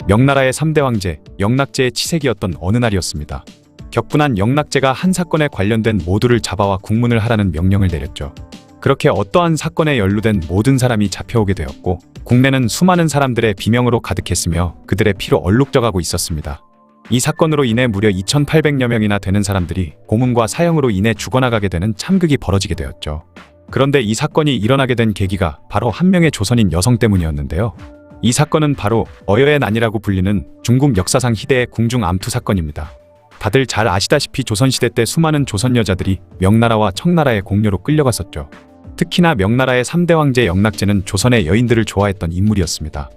명나라의 3대 황제 영락제의 치색이었던 어느 날이었습니다. 격분한 영락제가 한 사건에 관련된 모두를 잡아와 국문을 하라는 명령을 내렸죠. 그렇게 어떠한 사건에 연루된 모든 사람이 잡혀오게 되었고, 국내는 수많은 사람들의 비명으로 가득했으며 그들의 피로 얼룩져가고 있었습니다. 이 사건으로 인해 무려 2,800여 명이나 되는 사람들이 고문과 사형으로 인해 죽어나가게 되는 참극이 벌어지게 되었죠. 그런데 이 사건이 일어나게 된 계기가 바로 한 명의 조선인 여성 때문이었는데요. 이 사건은 바로 어여의 난이라고 불리는 중국 역사상 희대의 궁중 암투 사건입니다. 다들 잘 아시다시피 조선시대 때 수많은 조선 여자들이 명나라와 청나라의 공녀로 끌려갔었죠. 특히나 명나라의 3대 황제 영락제는 조선의 여인들을 좋아했던 인물이었습니다.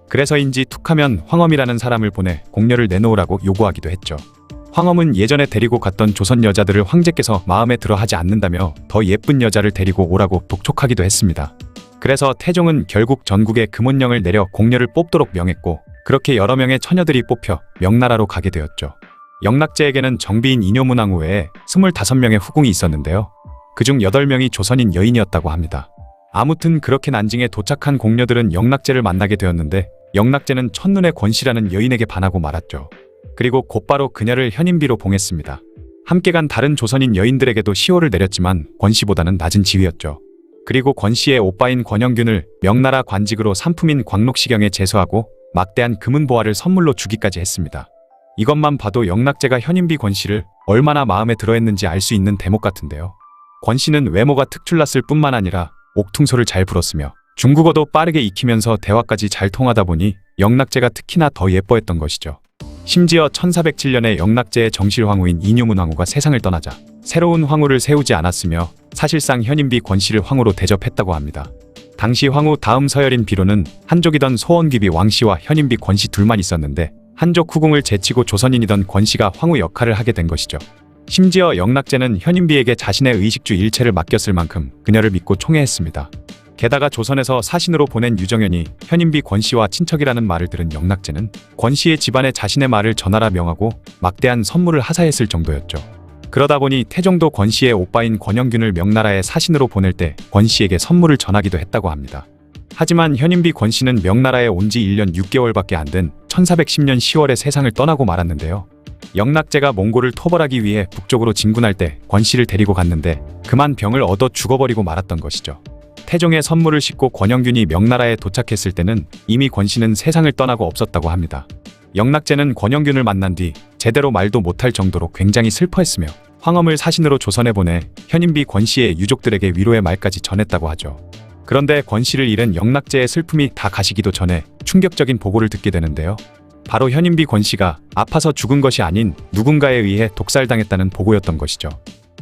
그래서인지 툭하면 황엄이라는 사람을 보내 공녀를 내놓으라고 요구하기도 했죠. 황엄은 예전에 데리고 갔던 조선 여자들을 황제께서 마음에 들어 하지 않는다며 더 예쁜 여자를 데리고 오라고 독촉하기도 했습니다. 그래서 태종은 결국 전국에 금원령을 내려 공녀를 뽑도록 명했고, 그렇게 여러 명의 처녀들이 뽑혀 명나라로 가게 되었죠. 영락제에게는 정비인 이뇨문왕후 외에 25명의 후궁이 있었는데요. 그중 8명이 조선인 여인이었다고 합니다. 아무튼 그렇게 난징에 도착한 공녀들은 영락제를 만나게 되었는데, 영락제는 첫눈에 권씨라는 여인에게 반하고 말았죠. 그리고 곧바로 그녀를 현인비로 봉했습니다. 함께 간 다른 조선인 여인들에게도 시호를 내렸지만 권씨보다는 낮은 지위였죠. 그리고 권씨의 오빠인 권영균을 명나라 관직으로 산품인 광록시경에 제소하고 막대한 금은보화를 선물로 주기까지 했습니다. 이것만 봐도 영락제가 현인비 권씨를 얼마나 마음에 들어했는지 알 수 있는 대목 같은데요. 권씨는 외모가 특출났을 뿐만 아니라 옥퉁소를 잘 불었으며 중국어도 빠르게 익히면서 대화까지 잘 통하다 보니 영락제가 특히나 더 예뻐했던 것이죠. 심지어 1407년에 영락제의 정실황후인 이뇨문 왕후가 세상을 떠나자 새로운 황후를 세우지 않았으며 사실상 현인비 권씨를 황후로 대접했다고 합니다. 당시 황후 다음 서열인 비로는 한족이던 소원귀비 왕씨와 현인비 권씨 둘만 있었는데, 한족 후궁을 제치고 조선인이던 권씨가 황후 역할을 하게 된 것이죠. 심지어 영락제는 현인비에게 자신의 의식주 일체를 맡겼을 만큼 그녀를 믿고 총애했습니다. 게다가 조선에서 사신으로 보낸 유정현이 현인비 권씨와 친척이라는 말을 들은 영락제는 권씨의 집안에 자신의 말을 전하라 명하고 막대한 선물을 하사했을 정도였죠. 그러다 보니 태종도 권씨의 오빠인 권영균을 명나라에 사신으로 보낼 때 권씨에게 선물을 전하기도 했다고 합니다. 하지만 현인비 권씨는 명나라에 온 지 1년 6개월밖에 안 된 1410년 10월에 세상을 떠나고 말았는데요. 영락제가 몽골을 토벌하기 위해 북쪽으로 진군할 때 권씨를 데리고 갔는데 그만 병을 얻어 죽어버리고 말았던 것이죠. 태종의 선물을 싣고 권영균이 명나라에 도착했을 때는 이미 권씨는 세상을 떠나고 없었다고 합니다. 영락제는 권영균을 만난 뒤 제대로 말도 못할 정도로 굉장히 슬퍼했으며 황엄을 사신으로 조선에 보내 현인비 권씨의 유족들에게 위로의 말까지 전했다고 하죠. 그런데 권씨를 잃은 영락제의 슬픔이 다 가시기도 전에 충격적인 보고를 듣게 되는데요. 바로 현인비 권씨가 아파서 죽은 것이 아닌 누군가에 의해 독살당했다는 보고였던 것이죠.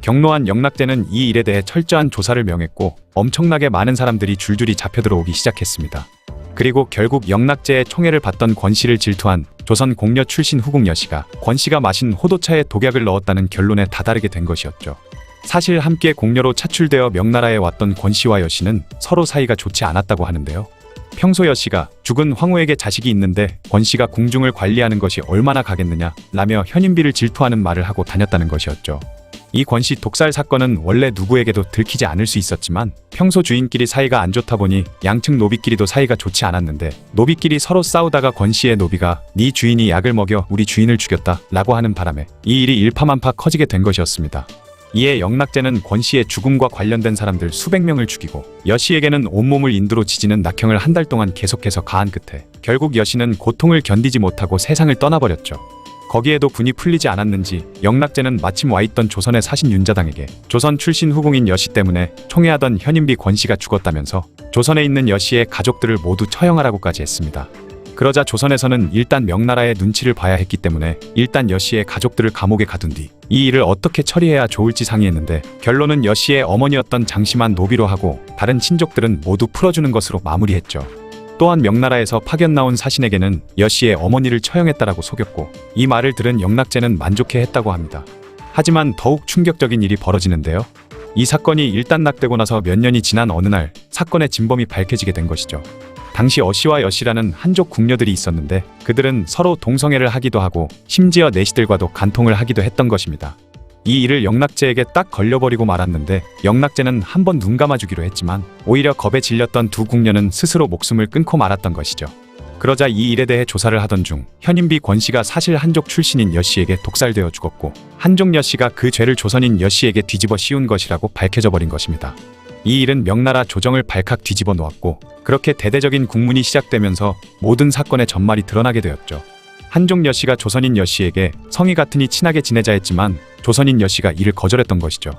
경노한 영락제는 이 일에 대해 철저한 조사를 명했고 엄청나게 많은 사람들이 줄줄이 잡혀들어오기 시작했습니다. 그리고 결국 영락제의 총애를 받던 권씨를 질투한 조선 공녀 출신 후궁 여씨가 권씨가 마신 호도차에 독약을 넣었다는 결론에 다다르게 된 것이었죠. 사실 함께 공녀로 차출되어 명나라에 왔던 권씨와 여씨는 서로 사이가 좋지 않았다고 하는데요. 평소 여씨가 죽은 황후에게 자식이 있는데 권씨가 궁중을 관리하는 것이 얼마나 가겠느냐 라며 현인비를 질투하는 말을 하고 다녔다는 것이었죠. 이 권씨 독살 사건은 원래 누구에게도 들키지 않을 수 있었지만 평소 주인끼리 사이가 안 좋다 보니 양측 노비끼리도 사이가 좋지 않았는데, 노비끼리 서로 싸우다가 권씨의 노비가 네 주인이 약을 먹여 우리 주인을 죽였다 라고 하는 바람에 이 일이 일파만파 커지게 된 것이었습니다. 이에 영락제는 권씨의 죽음과 관련된 사람들 수백 명을 죽이고 여씨에게는 온몸을 인두로 지지는 낙형을 한 달 동안 계속해서 가한 끝에 결국 여씨는 고통을 견디지 못하고 세상을 떠나버렸죠. 거기에도 분이 풀리지 않았는지 영락제는 마침 와있던 조선의 사신 윤자당에게 조선 출신 후궁인 여씨 때문에 총애하던 현인비 권씨가 죽었다면서 조선에 있는 여씨의 가족들을 모두 처형하라고까지 했습니다. 그러자 조선에서는 일단 명나라의 눈치를 봐야 했기 때문에 일단 여씨의 가족들을 감옥에 가둔 뒤 이 일을 어떻게 처리해야 좋을지 상의했는데, 결론은 여씨의 어머니였던 장씨만 노비로 하고 다른 친족들은 모두 풀어주는 것으로 마무리했죠. 또한 명나라에서 파견 나온 사신에게는 여씨의 어머니를 처형했다라고 속였고, 이 말을 들은 영락제는 만족해했다고 합니다. 하지만 더욱 충격적인 일이 벌어지는데요. 이 사건이 일단락되고 나서 몇 년이 지난 어느 날 사건의 진범이 밝혀지게 된 것이죠. 당시 어씨와 여씨라는 한족 궁녀들이 있었는데 그들은 서로 동성애를 하기도 하고 심지어 내시들과도 간통을 하기도 했던 것입니다. 이 일을 영락제에게 딱 걸려버리고 말았는데, 영락제는 한번 눈 감아주기로 했지만 오히려 겁에 질렸던 두 궁녀는 스스로 목숨을 끊고 말았던 것이죠. 그러자 이 일에 대해 조사를 하던 중 현인비 권씨가 사실 한족 출신인 여씨에게 독살되어 죽었고 한족 여씨가 그 죄를 조선인 여씨에게 뒤집어 씌운 것이라고 밝혀져 버린 것입니다. 이 일은 명나라 조정을 발칵 뒤집어 놓았고 그렇게 대대적인 국문이 시작되면서 모든 사건의 전말이 드러나게 되었죠. 한족 여씨가 조선인 여씨에게 성이 같으니 친하게 지내자 했지만 조선인 여씨가 이를 거절했던 것이죠.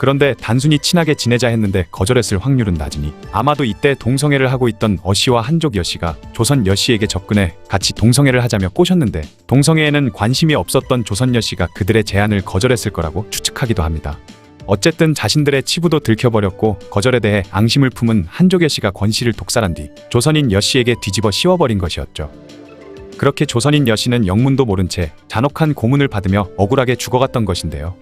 그런데 단순히 친하게 지내자 했는데 거절했을 확률은 낮으니 아마도 이때 동성애를 하고 있던 어씨와 한족 여씨가 조선 여씨에게 접근해 같이 동성애를 하자며 꼬셨는데 동성애에는 관심이 없었던 조선 여씨가 그들의 제안을 거절했을 거라고 추측하기도 합니다. 어쨌든 자신들의 치부도 들켜버렸고 거절에 대해 앙심을 품은 한족 여씨가 권씨를 독살한 뒤 조선인 여씨에게 뒤집어 씌워버린 것이었죠. 그렇게 조선인 여씨는 영문도 모른 채 잔혹한 고문을 받으며 억울하게 죽어갔던 것인데요.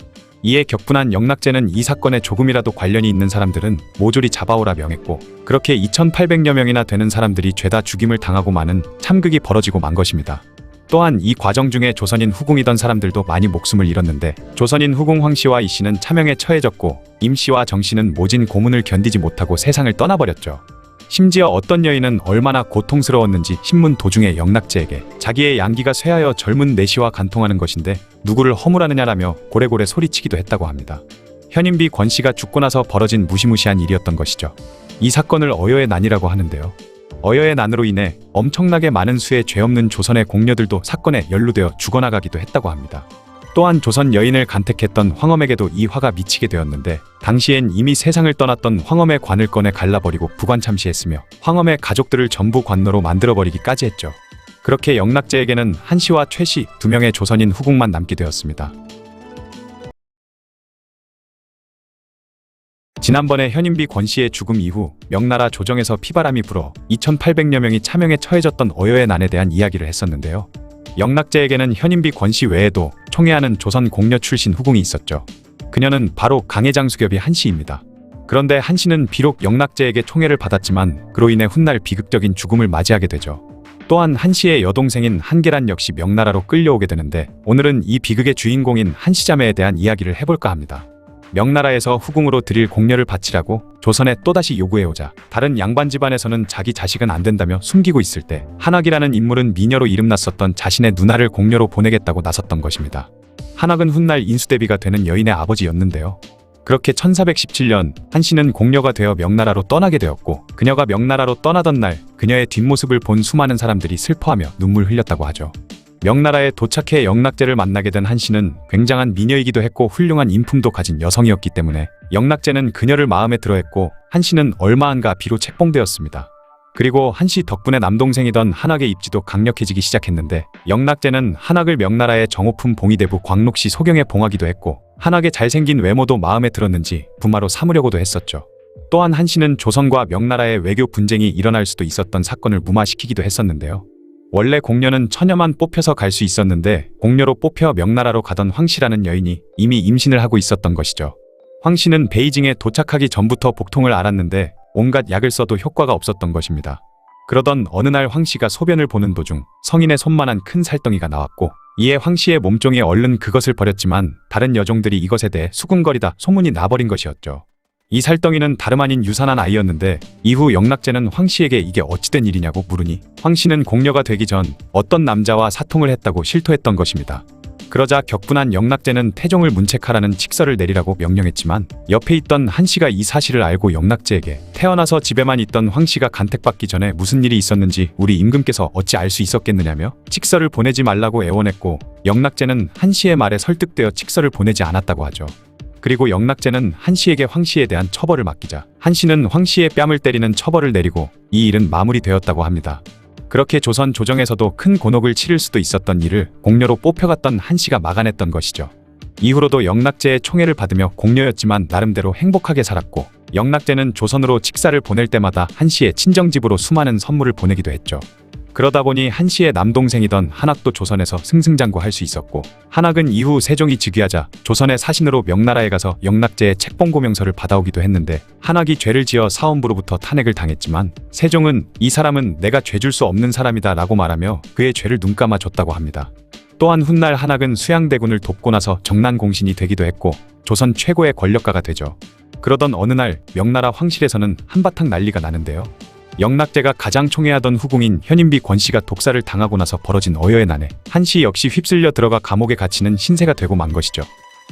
이에 격분한 영락제는 이 사건에 조금이라도 관련이 있는 사람들은 모조리 잡아오라 명했고 그렇게 2800여 명이나 되는 사람들이 죄다 죽임을 당하고 마는 참극이 벌어지고 만 것입니다. 또한 이 과정 중에 조선인 후궁이던 사람들도 많이 목숨을 잃었는데 조선인 후궁 황씨와 이씨는 차명에 처해졌고 임씨와 정씨는 모진 고문을 견디지 못하고 세상을 떠나버렸죠. 심지어 어떤 여인은 얼마나 고통스러웠는지 신문 도중에 영락제에게 자기의 양기가 쇠하여 젊은 내시와 간통하는 것인데 누구를 허물하느냐라며 고래고래 소리치기도 했다고 합니다. 현인비 권씨가 죽고 나서 벌어진 무시무시한 일이었던 것이죠. 이 사건을 어여의 난이라고 하는데요. 어여의 난으로 인해 엄청나게 많은 수의 죄 없는 조선의 공녀들도 사건에 연루되어 죽어나가기도 했다고 합니다. 또한 조선 여인을 간택했던 황엄에게도 이 화가 미치게 되었는데 당시엔 이미 세상을 떠났던 황엄의 관을 꺼내 갈라버리고 부관참시했으며 황엄의 가족들을 전부 관노로 만들어버리기까지 했죠. 그렇게 영락제에게는 한씨와 최씨 두 명의 조선인 후궁만 남게 되었습니다. 지난번에 현인비 권씨의 죽음 이후 명나라 조정에서 피바람이 불어 2800여 명이 차명에 처해졌던 어여의 난에 대한 이야기를 했었는데요. 영락제에게는 현인비 권씨 외에도 총애하는 조선 공녀 출신 후궁이 있었죠. 그녀는 바로 강해장수겹이 한씨입니다. 그런데 한씨는 비록 영락제에게 총애를 받았지만 그로 인해 훗날 비극적인 죽음을 맞이하게 되죠. 또한 한씨의 여동생인 한계란 역시 명나라로 끌려오게 되는데 오늘은 이 비극의 주인공인 한씨자매에 대한 이야기를 해볼까 합니다. 명나라에서 후궁으로 드릴 공녀를 바치라고 조선에 또다시 요구해오자 다른 양반 집안에서는 자기 자식은 안 된다며 숨기고 있을 때 한학이라는 인물은 미녀로 이름났었던 자신의 누나를 공녀로 보내겠다고 나섰던 것입니다. 한학은 훗날 인수대비가 되는 여인의 아버지였는데요. 그렇게 1417년 한씨는 공녀가 되어 명나라로 떠나게 되었고 그녀가 명나라로 떠나던 날 그녀의 뒷모습을 본 수많은 사람들이 슬퍼하며 눈물 흘렸다고 하죠. 명나라에 도착해 영락제를 만나게 된 한씨는 굉장한 미녀이기도 했고 훌륭한 인품도 가진 여성이었기 때문에 영락제는 그녀를 마음에 들어했고 한씨는 얼마 안가 비로 책봉되었습니다. 그리고 한씨 덕분에 남동생이던 한학의 입지도 강력해지기 시작했는데 영락제는 한학을 명나라의 정오품 봉이대부 광록시 소경에 봉하기도 했고 한학의 잘생긴 외모도 마음에 들었는지 부마로 삼으려고도 했었죠. 또한 한씨는 조선과 명나라의 외교 분쟁이 일어날 수도 있었던 사건을 무마시키기도 했었는데요. 원래 공녀는 처녀만 뽑혀서 갈 수 있었는데 공녀로 뽑혀 명나라로 가던 황씨라는 여인이 이미 임신을 하고 있었던 것이죠. 황씨는 베이징에 도착하기 전부터 복통을 앓았는데 온갖 약을 써도 효과가 없었던 것입니다. 그러던 어느 날 황씨가 소변을 보는 도중 성인의 손만한 큰 살덩이가 나왔고 이에 황씨의 몸종이 얼른 그것을 버렸지만 다른 여종들이 이것에 대해 수군거리다 소문이 나버린 것이었죠. 이 살덩이는 다름 아닌 유산한 아이였는데 이후 영락제는 황씨에게 이게 어찌된 일이냐고 물으니 황씨는 공녀가 되기 전 어떤 남자와 사통을 했다고 실토했던 것입니다. 그러자 격분한 영락제는 태종을 문책하라는 칙서를 내리라고 명령했지만 옆에 있던 한씨가 이 사실을 알고 영락제에게 태어나서 집에만 있던 황씨가 간택받기 전에 무슨 일이 있었는지 우리 임금께서 어찌 알 수 있었겠느냐며 칙서를 보내지 말라고 애원했고 영락제는 한씨의 말에 설득되어 칙서를 보내지 않았다고 하죠. 그리고 영락제는 한씨에게 황씨에 대한 처벌을 맡기자 한씨는 황씨의 뺨을 때리는 처벌을 내리고 이 일은 마무리되었다고 합니다. 그렇게 조선 조정에서도 큰 곤혹을 치를 수도 있었던 일을 공녀로 뽑혀갔던 한씨가 막아냈던 것이죠. 이후로도 영락제의 총애를 받으며 공녀였지만 나름대로 행복하게 살았고 영락제는 조선으로 칙사를 보낼 때마다 한씨의 친정집으로 수많은 선물을 보내기도 했죠. 그러다 보니 한씨의 남동생이던 한학도 조선에서 승승장구할 수 있었고 한학은 이후 세종이 즉위하자 조선의 사신으로 명나라에 가서 영락제의 책봉고명서를 받아오기도 했는데 한학이 죄를 지어 사원부로부터 탄핵을 당했지만 세종은 이 사람은 내가 죄줄 수 없는 사람이다 라고 말하며 그의 죄를 눈감아 줬다고 합니다. 또한 훗날 한학은 수양대군을 돕고 나서 정난공신이 되기도 했고 조선 최고의 권력가가 되죠. 그러던 어느 날 명나라 황실에서는 한바탕 난리가 나는데요. 영락제가 가장 총애하던 후궁인 현인비 권씨가 독사를 당하고 나서 벌어진 어여의 난에 한씨 역시 휩쓸려 들어가 감옥에 갇히는 신세가 되고 만 것이죠.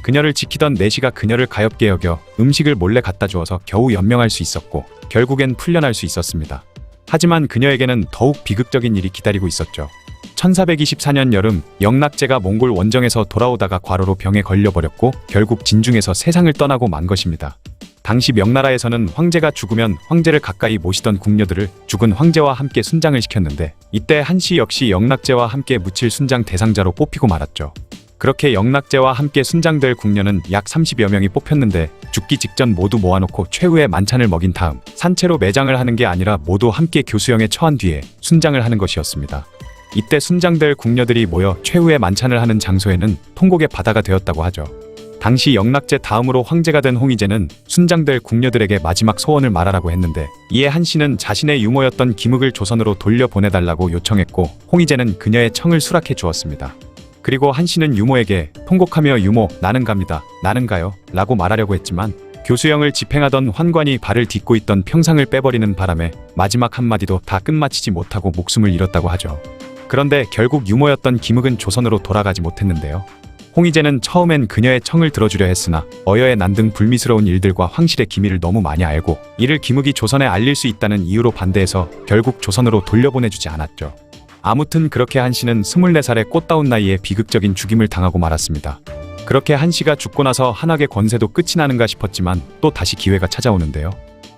그녀를 지키던 내시가 그녀를 가엾게 여겨 음식을 몰래 갖다 주어서 겨우 연명할 수 있었고 결국엔 풀려날 수 있었습니다. 하지만 그녀에게는 더욱 비극적인 일이 기다리고 있었죠. 1424년 여름 영락제가 몽골 원정에서 돌아오다가 과로로 병에 걸려버렸고 결국 진중에서 세상을 떠나고 만 것입니다. 당시 명나라에서는 황제가 죽으면 황제를 가까이 모시던 궁녀들을 죽은 황제와 함께 순장을 시켰는데 이때 한씨 역시 영락제와 함께 묻힐 순장 대상자로 뽑히고 말았죠. 그렇게 영락제와 함께 순장될 궁녀는 약 30여 명이 뽑혔는데 죽기 직전 모두 모아놓고 최후의 만찬을 먹인 다음 산채로 매장을 하는 게 아니라 모두 함께 교수형에 처한 뒤에 순장을 하는 것이었습니다. 이때 순장될 궁녀들이 모여 최후의 만찬을 하는 장소에는 통곡의 바다가 되었다고 하죠. 당시 영락제 다음으로 황제가 된 홍희제는 순장될 궁녀들에게 마지막 소원을 말하라고 했는데 이에 한씨는 자신의 유모였던 김흑을 조선으로 돌려보내달라고 요청했고 홍희제는 그녀의 청을 수락해 주었습니다. 그리고 한씨는 유모에게 통곡하며 유모 나는 갑니다. 나는 가요 라고 말하려고 했지만 교수형을 집행하던 환관이 발을 딛고 있던 평상을 빼버리는 바람에 마지막 한마디도 다 끝마치지 못하고 목숨을 잃었다고 하죠. 그런데 결국 유모였던 김흑은 조선으로 돌아가지 못했는데요. 홍희제는 처음엔 그녀의 청을 들어주려 했으나 어여의 난 등 불미스러운 일들과 황실의 기밀을 너무 많이 알고 이를 김흑이 조선에 알릴 수 있다는 이유로 반대해서 결국 조선으로 돌려보내주지 않았죠. 아무튼 그렇게 한씨는 24살의 꽃다운 나이에 비극적인 죽임을 당하고 말았습니다. 그렇게 한씨가 죽고 나서 한학의 권세도 끝이 나는가 싶었지만 또 다시 기회가 찾아오는데요.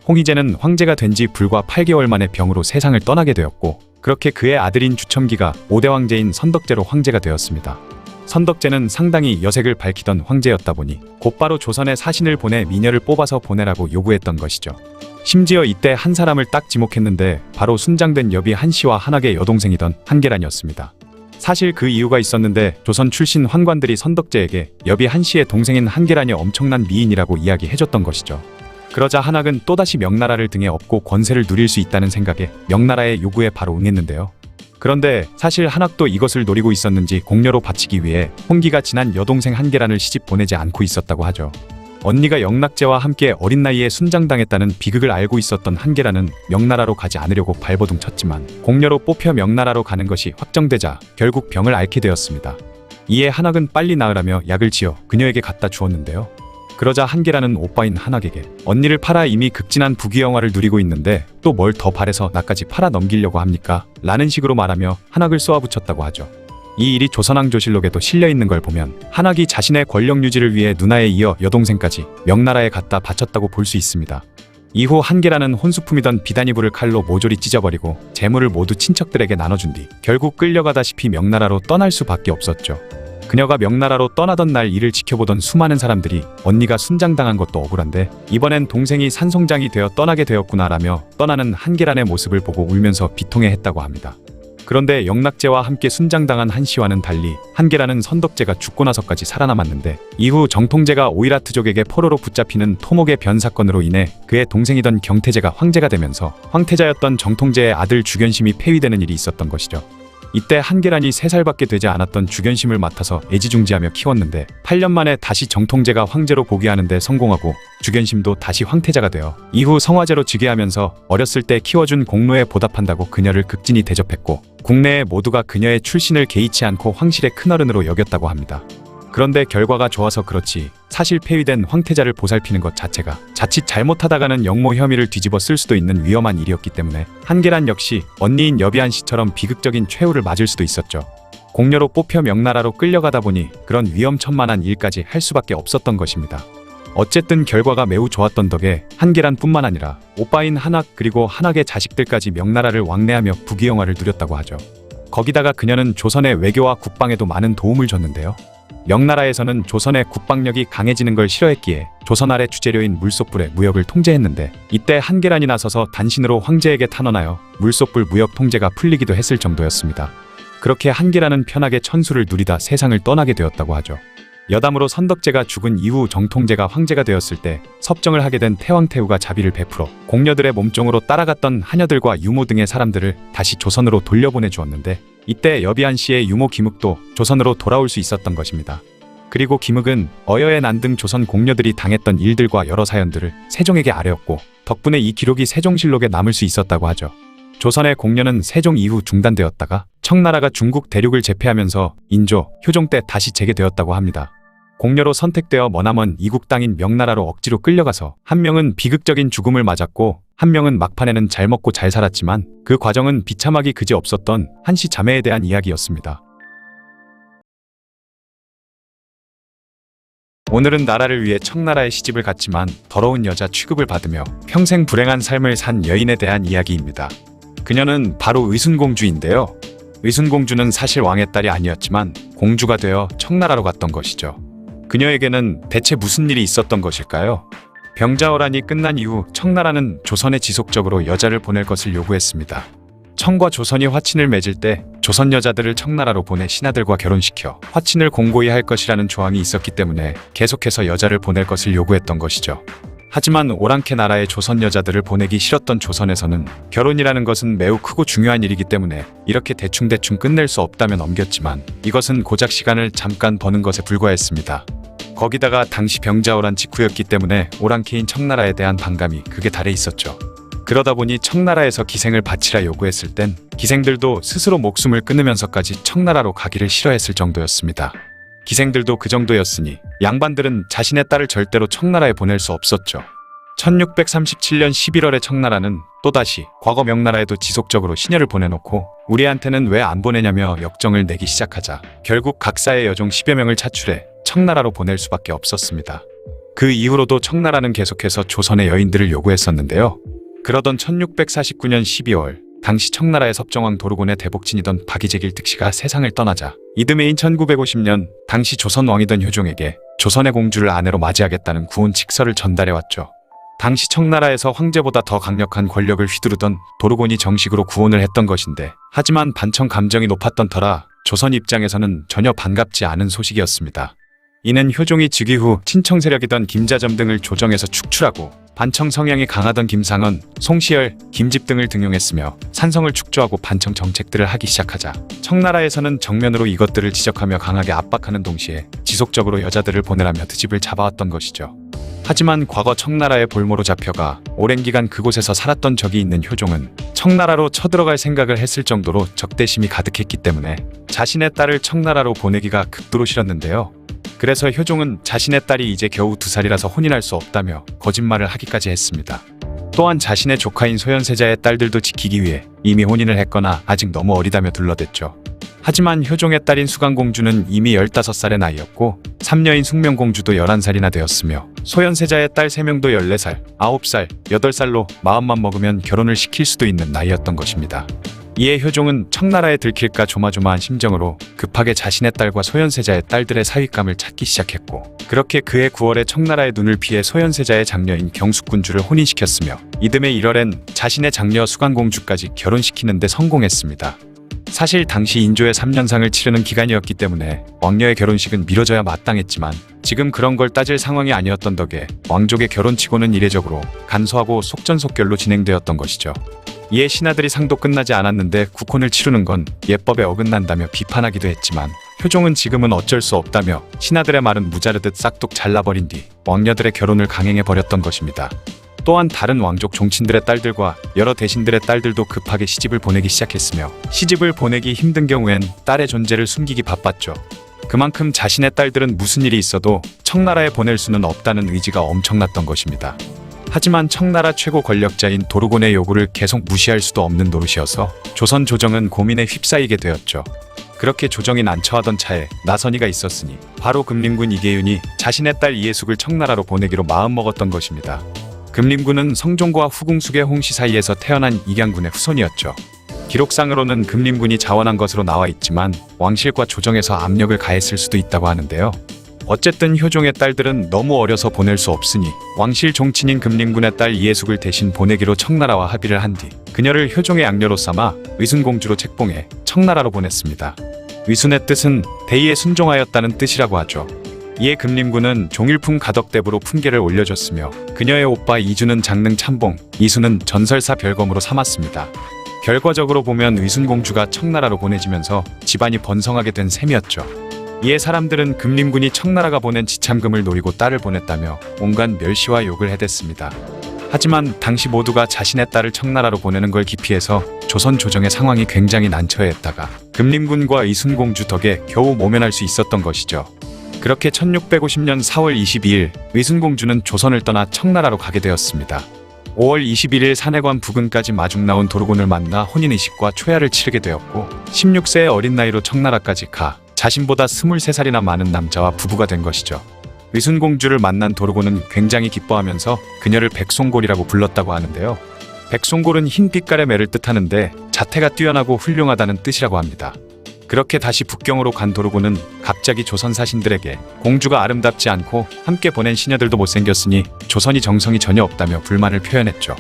홍희제는 황제가 된 지 불과 8개월 만에 병으로 세상을 떠나게 되었고 그렇게 그의 아들인 주첨기가 5대 황제인 선덕제로 황제가 되었습니다. 선덕제는 상당히 여색을 밝히던 황제였다 보니 곧바로 조선에 사신을 보내 미녀를 뽑아서 보내라고 요구했던 것이죠. 심지어 이때 한 사람을 딱 지목했는데 바로 순장된 여비 한씨와 한학의 여동생이던 한계란이었습니다. 사실 그 이유가 있었는데 조선 출신 환관들이 선덕제에게 여비 한씨의 동생인 한계란이 엄청난 미인이라고 이야기해줬던 것이죠. 그러자 한학은 또다시 명나라를 등에 업고 권세를 누릴 수 있다는 생각에 명나라의 요구에 바로 응했는데요. 그런데 사실 한학도 이것을 노리고 있었는지 공녀로 바치기 위해 홍기가 지난 여동생 한계란을 시집 보내지 않고 있었다고 하죠. 언니가 영락제와 함께 어린 나이에 순장당했다는 비극을 알고 있었던 한계란은 명나라로 가지 않으려고 발버둥 쳤지만 공녀로 뽑혀 명나라로 가는 것이 확정되자 결국 병을 앓게 되었습니다. 이에 한학은 빨리 나으라며 약을 지어 그녀에게 갖다 주었는데요. 그러자 한계란은 오빠인 한학에게 언니를 팔아 이미 극진한 부귀영화를 누리고 있는데 또 뭘 더 바래서 나까지 팔아 넘기려고 합니까? 라는 식으로 말하며 한학을 쏘아붙였다고 하죠. 이 일이 조선왕조실록에도 실려있는 걸 보면 한학이 자신의 권력 유지를 위해 누나에 이어 여동생까지 명나라에 갖다 바쳤다고 볼 수 있습니다. 이후 한계란은 혼수품이던 비단이불을 칼로 모조리 찢어버리고 재물을 모두 친척들에게 나눠준 뒤 결국 끌려가다시피 명나라로 떠날 수밖에 없었죠. 그녀가 명나라로 떠나던 날 이를 지켜보던 수많은 사람들이 언니가 순장당한 것도 억울한데 이번엔 동생이 산송장이 되어 떠나게 되었구나라며 떠나는 한계란의 모습을 보고 울면서 비통해했다고 합니다. 그런데 영락제와 함께 순장당한 한씨와는 달리 한계란은 선덕제가 죽고 나서까지 살아남았는데 이후 정통제가 오이라트족에게 포로로 붙잡히는 토목의 변 사건으로 인해 그의 동생이던 경태제가 황제가 되면서 황태자였던 정통제의 아들 주견심이 폐위되는 일이 있었던 것이죠. 이때 한계란이 3살밖에 되지 않았던 주견심을 맡아서 애지중지하며 키웠는데 8년 만에 다시 정통제가 황제로 복위하는 데 성공하고 주견심도 다시 황태자가 되어 이후 성화제로 즉위하면서 어렸을 때 키워준 공로에 보답한다고 그녀를 극진히 대접했고 국내에 모두가 그녀의 출신을 개의치 않고 황실의 큰어른으로 여겼다고 합니다. 그런데 결과가 좋아서 그렇지 사실 폐위된 황태자를 보살피는 것 자체가 자칫 잘못하다가는 영모 혐의를 뒤집어 쓸 수도 있는 위험한 일이었기 때문에 한계란 역시 언니인 여비한 씨처럼 비극적인 최후를 맞을 수도 있었죠. 공녀로 뽑혀 명나라로 끌려가다 보니 그런 위험천만한 일까지 할 수밖에 없었던 것입니다. 어쨌든 결과가 매우 좋았던 덕에 한계란뿐만 아니라 오빠인 한학 그리고 한학의 자식들까지 명나라를 왕래하며 부귀영화를 누렸다고 하죠. 거기다가 그녀는 조선의 외교와 국방에도 많은 도움을 줬는데요. 명나라에서는 조선의 국방력이 강해지는 걸 싫어했기에 조선 아래 주재료인 물소불의 무역을 통제했는데 이때 한계란이 나서서 단신으로 황제에게 탄원하여 물소불 무역 통제가 풀리기도 했을 정도였습니다. 그렇게 한계란은 편하게 천수를 누리다 세상을 떠나게 되었다고 하죠. 여담으로 선덕제가 죽은 이후 정통제가 황제가 되었을 때 섭정을 하게 된 태왕태후가 자비를 베풀어 공녀들의 몸종으로 따라갔던 하녀들과 유모 등의 사람들을 다시 조선으로 돌려보내 주었는데 이때 여비한 씨의 유모 김흑도 조선으로 돌아올 수 있었던 것입니다. 그리고 김흑은 어여의 난 등 조선 공녀들이 당했던 일들과 여러 사연들을 세종에게 아뢰었고 덕분에 이 기록이 세종실록에 남을 수 있었다고 하죠. 조선의 공녀는 세종 이후 중단되었다가 청나라가 중국 대륙을 제패하면서 인조, 효종 때 다시 재개되었다고 합니다. 공녀로 선택되어 머나먼 이국 땅인 명나라로 억지로 끌려가서 한 명은 비극적인 죽음을 맞았고 한 명은 막판에는 잘 먹고 잘 살았지만 그 과정은 비참하기 그지없었던 한씨 자매에 대한 이야기였습니다. 오늘은 나라를 위해 청나라에 시집을 갔지만 더러운 여자 취급을 받으며 평생 불행한 삶을 산 여인에 대한 이야기입니다. 그녀는 바로 의순공주인데요. 의순공주는 사실 왕의 딸이 아니었지만 공주가 되어 청나라로 갔던 것이죠. 그녀에게는 대체 무슨 일이 있었던 것일까요? 병자호란이 끝난 이후 청나라는 조선에 지속적으로 여자를 보낼 것을 요구했습니다. 청과 조선이 화친을 맺을 때 조선 여자들을 청나라로 보내 신하들과 결혼시켜 화친을 공고히 할 것이라는 조항이 있었기 때문에 계속해서 여자를 보낼 것을 요구했던 것이죠. 하지만 오랑캐 나라의 조선 여자들을 보내기 싫었던 조선에서는 결혼이라는 것은 매우 크고 중요한 일이기 때문에 이렇게 대충대충 끝낼 수 없다며 넘겼지만 이것은 고작 시간을 잠깐 버는 것에 불과했습니다. 거기다가 당시 병자호란 직후였기 때문에 오랑캐인 청나라에 대한 반감이 극에 달해 있었죠. 그러다 보니 청나라에서 기생을 바치라 요구했을 땐 기생들도 스스로 목숨을 끊으면서까지 청나라로 가기를 싫어했을 정도였습니다. 기생들도 그 정도였으니 양반들은 자신의 딸을 절대로 청나라에 보낼 수 없었죠. 1637년 11월에 청나라는 또다시 과거 명나라에도 지속적으로 시녀를 보내놓고 우리한테는 왜 안 보내냐며 역정을 내기 시작하자 결국 각사의 여종 10여 명을 차출해 청나라로 보낼 수밖에 없었습니다. 그 이후로도 청나라는 계속해서 조선의 여인들을 요구했었는데요. 그러던 1649년 12월 당시 청나라의 섭정왕 도르곤의 대복친이던 박이제길 득씨가 세상을 떠나자 이듬해인 1950년 당시 조선 왕이던 효종에게 조선의 공주를 아내로 맞이하겠다는 구혼 칙서를 전달해왔죠. 당시 청나라에서 황제보다 더 강력한 권력을 휘두르던 도르곤이 정식으로 구혼을 했던 것인데 하지만 반청 감정이 높았던 터라 조선 입장에서는 전혀 반갑지 않은 소식이었습니다. 이는 효종이 즉위 후 친청 세력이던 김자점 등을 조정해서 축출하고 반청 성향이 강하던 김상원, 송시열, 김집 등을 등용했으며 산성을 축조하고 반청 정책들을 하기 시작하자 청나라에서는 정면으로 이것들을 지적하며 강하게 압박하는 동시에 지속적으로 여자들을 보내라며 트집을 잡아왔던 것이죠. 하지만 과거 청나라의 볼모로 잡혀가 오랜 기간 그곳에서 살았던 적이 있는 효종은 청나라로 쳐들어갈 생각을 했을 정도로 적대심이 가득했기 때문에 자신의 딸을 청나라로 보내기가 극도로 싫었는데요. 그래서 효종은 자신의 딸이 이제 겨우 2살이라서 혼인할 수 없다며 거짓말을 하기까지 했습니다. 또한 자신의 조카인 소현세자의 딸들도 지키기 위해 이미 혼인을 했거나 아직 너무 어리다며 둘러댔죠. 하지만 효종의 딸인 수강공주는 이미 15살의 나이였고 삼녀인 숙명공주도 11살이나 되었으며 소현세자의 딸 3명도 14살, 9살, 8살로 마음만 먹으면 결혼을 시킬 수도 있는 나이였던 것입니다. 이에 효종은 청나라에 들킬까 조마조마한 심정으로 급하게 자신의 딸과 소현세자의 딸들의 사윗감을 찾기 시작했고 그렇게 그해 9월에 청나라의 눈을 피해 소현세자의 장녀인 경숙군주를 혼인시켰으며 이듬해 1월엔 자신의 장녀 수강공주까지 결혼시키는 데 성공했습니다. 사실 당시 인조의 3년상을 치르는 기간이었기 때문에 왕녀의 결혼식은 미뤄져야 마땅했지만 지금 그런 걸 따질 상황이 아니었던 덕에 왕족의 결혼치고는 이례적으로 간소하고 속전속결로 진행되었던 것이죠. 이에 신하들이 상도 끝나지 않았는데 국혼을 치르는 건 예법에 어긋난다며 비판하기도 했지만 효종은 지금은 어쩔 수 없다며 신하들의 말은 무자르듯 싹둑 잘라버린 뒤 왕녀들의 결혼을 강행해버렸던 것입니다. 또한 다른 왕족 종친들의 딸들과 여러 대신들의 딸들도 급하게 시집을 보내기 시작했으며 시집을 보내기 힘든 경우엔 딸의 존재를 숨기기 바빴죠. 그만큼 자신의 딸들은 무슨 일이 있어도 청나라에 보낼 수는 없다는 의지가 엄청났던 것입니다. 하지만 청나라 최고 권력자인 도르곤의 요구를 계속 무시할 수도 없는 노릇이어서 조선 조정은 고민에 휩싸이게 되었죠. 그렇게 조정이 난처하던 차에 나선이가 있었으니 바로 금림군 이계윤이 자신의 딸 이해숙을 청나라로 보내기로 마음먹었던 것입니다. 금림군은 성종과 후궁숙의 홍씨 사이에서 태어난 익양군의 후손이었죠. 기록상으로는 금림군이 자원한 것으로 나와 있지만 왕실과 조정에서 압력을 가했을 수도 있다고 하는데요. 어쨌든 효종의 딸들은 너무 어려서 보낼 수 없으니 왕실 종친인 금림군의 딸 이해숙을 대신 보내기로 청나라와 합의를 한 뒤 그녀를 효종의 양녀로 삼아 의순공주로 책봉해 청나라로 보냈습니다. 의순의 뜻은 대의에 순종하였다는 뜻이라고 하죠. 이에 금림군은 종일품 가덕대부로 품계를 올려줬으며 그녀의 오빠 이주는 장릉 참봉, 이수는 전설사 별검으로 삼았습니다. 결과적으로 보면 의순공주가 청나라로 보내지면서 집안이 번성하게 된 셈이었죠. 이에 사람들은 금림군이 청나라가 보낸 지참금을 노리고 딸을 보냈다며 온갖 멸시와 욕을 해댔습니다. 하지만 당시 모두가 자신의 딸을 청나라로 보내는 걸 기피해서 조선 조정의 상황이 굉장히 난처했다가 금림군과 의순공주 덕에 겨우 모면할 수 있었던 것이죠. 그렇게 1650년 4월 22일 의순공주는 조선을 떠나 청나라로 가게 되었습니다. 5월 21일 산해관 부근까지 마중 나온 도르곤을 만나 혼인의식과 초야를 치르게 되었고 16세의 어린 나이로 청나라까지 가 자신보다 23살이나 많은 남자와 부부가 된 것이죠. 의순공주를 만난 도르곤은 굉장히 기뻐하면서 그녀를 백송골이라고 불렀다고 하는데요. 백송골은 흰 빛깔의 매를 뜻하는데 자태가 뛰어나고 훌륭하다는 뜻이라고 합니다. 그렇게 다시 북경으로 간 도르곤은 갑자기 조선 사신들에게 공주가 아름답지 않고 함께 보낸 시녀들도 못생겼으니 조선이 정성이 전혀 없다며 불만을 표현했죠.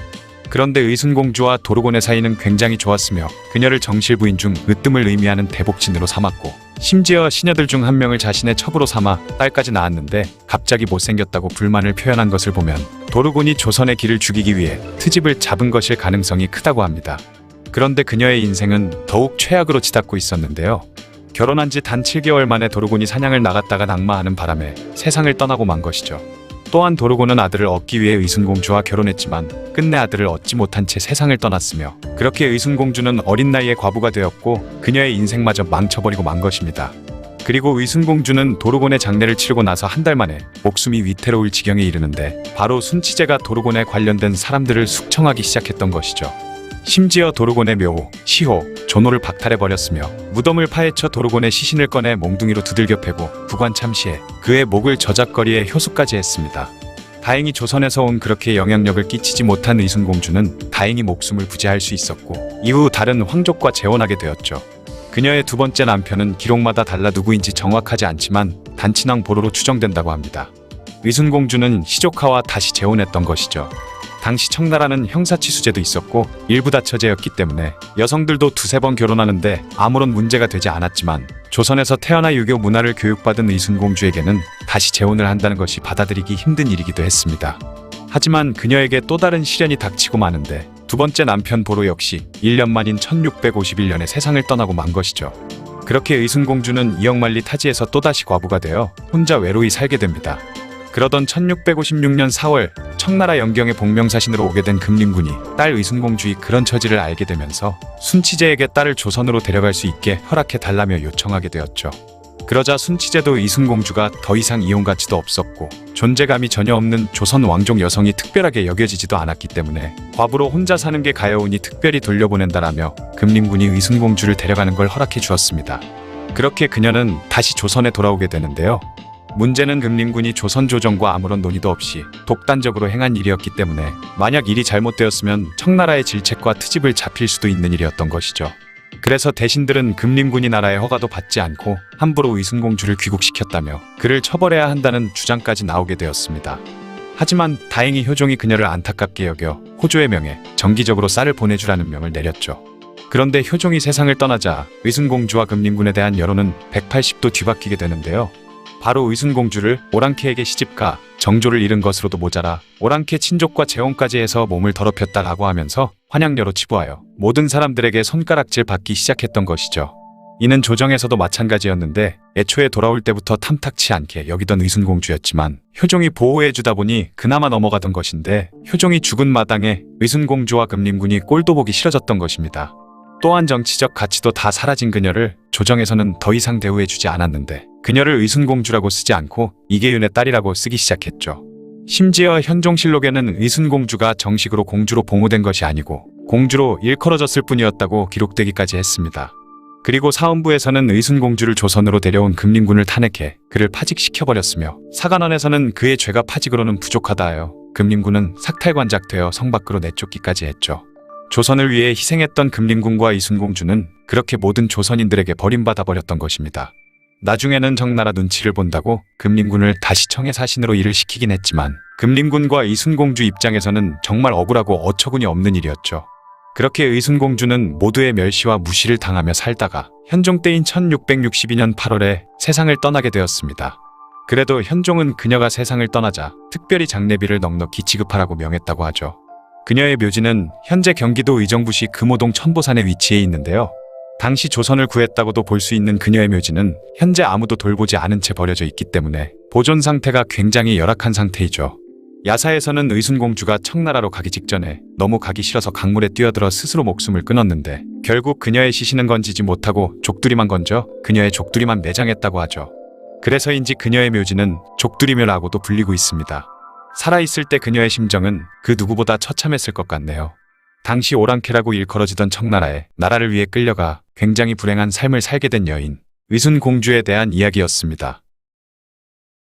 그런데 의순공주와 도르곤의 사이는 굉장히 좋았으며 그녀를 정실 부인 중 으뜸을 의미하는 대복친으로 삼았고 심지어 시녀들 중 한 명을 자신의 첩으로 삼아 딸까지 낳았는데 갑자기 못생겼다고 불만을 표현한 것을 보면 도르곤이 조선의 기를 죽이기 위해 트집을 잡은 것일 가능성이 크다고 합니다. 그런데 그녀의 인생은 더욱 최악으로 치닫고 있었는데요. 결혼한 지 단 7개월 만에 도르곤이 사냥을 나갔다가 낙마하는 바람에 세상을 떠나고 만 것이죠. 또한 도르곤은 아들을 얻기 위해 의순공주와 결혼했지만 끝내 아들을 얻지 못한 채 세상을 떠났으며 그렇게 의순공주는 어린 나이에 과부가 되었고 그녀의 인생마저 망쳐버리고 만 것입니다. 그리고 의순공주는 도르곤의 장례를 치르고 나서 한 달 만에 목숨이 위태로울 지경에 이르는데 바로 순치제가 도르곤에 관련된 사람들을 숙청하기 시작했던 것이죠. 심지어 도르곤의 묘호, 시호, 존호를 박탈해버렸으며 무덤을 파헤쳐 도르곤의 시신을 꺼내 몽둥이로 두들겨 패고 부관 참시해 그의 목을 저작거리에 효수까지 했습니다. 다행히 조선에서 온 그렇게 영향력을 끼치지 못한 의순공주는 다행히 목숨을 부지할 수 있었고 이후 다른 황족과 재혼하게 되었죠. 그녀의 두 번째 남편은 기록마다 달라 누구인지 정확하지 않지만 단친왕 보로로 추정된다고 합니다. 의순공주는 시조카와 다시 재혼했던 것이죠. 당시 청나라는 형사치수제도 있었고 일부 다처제였기 때문에 여성들도 두세 번 결혼하는데 아무런 문제가 되지 않았지만 조선에서 태어나 유교 문화를 교육받은 의순공주에게는 다시 재혼을 한다는 것이 받아들이기 힘든 일이기도 했습니다. 하지만 그녀에게 또 다른 시련이 닥치고 마는데 두 번째 남편 보로 역시 1년 만인 1651년에 세상을 떠나고 만 것이죠. 그렇게 의순공주는 이역만리 타지에서 또다시 과부가 되어 혼자 외로이 살게 됩니다. 그러던 1656년 4월 청나라 영경의 복명사신으로 오게 된 금림군이 딸 의순공주의 그런 처지를 알게 되면서 순치제에게 딸을 조선으로 데려갈 수 있게 허락해 달라며 요청하게 되었죠. 그러자 순치제도 의순공주가 더 이상 이혼 가치도 없었고 존재감이 전혀 없는 조선 왕족 여성이 특별하게 여겨지지도 않았기 때문에 과부로 혼자 사는 게 가여우니 특별히 돌려보낸다라며 금림군이 의순공주를 데려가는 걸 허락해 주었습니다. 그렇게 그녀는 다시 조선에 돌아오게 되는데요. 문제는 금림군이 조선 조정과 아무런 논의도 없이 독단적으로 행한 일이었기 때문에 만약 일이 잘못되었으면 청나라의 질책과 트집을 잡힐 수도 있는 일이었던 것이죠. 그래서 대신들은 금림군이 나라의 허가도 받지 않고 함부로 의순공주를 귀국시켰다며 그를 처벌해야 한다는 주장까지 나오게 되었습니다. 하지만 다행히 효종이 그녀를 안타깝게 여겨 호조의 명에 정기적으로 쌀을 보내주라는 명을 내렸죠. 그런데 효종이 세상을 떠나자 의순공주와 금림군에 대한 여론은 180도 뒤바뀌게 되는데요. 바로 의순공주를 오랑캐에게 시집가 정조를 잃은 것으로도 모자라 오랑캐 친족과 재혼까지 해서 몸을 더럽혔다라고 하면서 환양녀로 치부하여 모든 사람들에게 손가락질 받기 시작했던 것이죠. 이는 조정에서도 마찬가지였는데 애초에 돌아올 때부터 탐탁치 않게 여기던 의순공주였지만 효종이 보호해주다 보니 그나마 넘어가던 것인데 효종이 죽은 마당에 의순공주와 금림군이 꼴도 보기 싫어졌던 것입니다. 또한 정치적 가치도 다 사라진 그녀를 조정에서는 더 이상 대우해주지 않았는데 그녀를 의순공주라고 쓰지 않고 이계윤의 딸이라고 쓰기 시작했죠. 심지어 현종실록에는 의순공주가 정식으로 공주로 봉호된 것이 아니고 공주로 일컬어졌을 뿐이었다고 기록되기까지 했습니다. 그리고 사헌부에서는 의순공주를 조선으로 데려온 금림군을 탄핵해 그를 파직시켜버렸으며 사관원에서는 그의 죄가 파직으로는 부족하다 하여 금림군은 삭탈관작되어 성 밖으로 내쫓기까지 했죠. 조선을 위해 희생했던 금림군과 의순공주는 그렇게 모든 조선인들에게 버림받아 버렸던 것입니다. 나중에는 정나라 눈치를 본다고 금림군을 다시 청해 사신으로 일을 시키긴 했지만 금림군과 의순공주 입장에서는 정말 억울하고 어처구니 없는 일이었죠. 그렇게 의순공주는 모두의 멸시와 무시를 당하며 살다가 현종 때인 1662년 8월에 세상을 떠나게 되었습니다. 그래도 현종은 그녀가 세상을 떠나자 특별히 장례비를 넉넉히 지급하라고 명했다고 하죠. 그녀의 묘지는 현재 경기도 의정부시 금호동 천보산에 위치해 있는데요. 당시 조선을 구했다고도 볼 수 있는 그녀의 묘지는 현재 아무도 돌보지 않은 채 버려져 있기 때문에 보존 상태가 굉장히 열악한 상태이죠. 야사에서는 의순공주가 청나라로 가기 직전에 너무 가기 싫어서 강물에 뛰어들어 스스로 목숨을 끊었는데 결국 그녀의 시신은 건지지 못하고 족두리만 건져 그녀의 족두리만 매장했다고 하죠. 그래서인지 그녀의 묘지는 족두리묘라고도 불리고 있습니다. 살아있을 때 그녀의 심정은 그 누구보다 처참했을 것 같네요. 당시 오랑캐라고 일컬어지던 청나라에 나라를 위해 끌려가 굉장히 불행한 삶을 살게 된 여인 의순공주에 대한 이야기였습니다.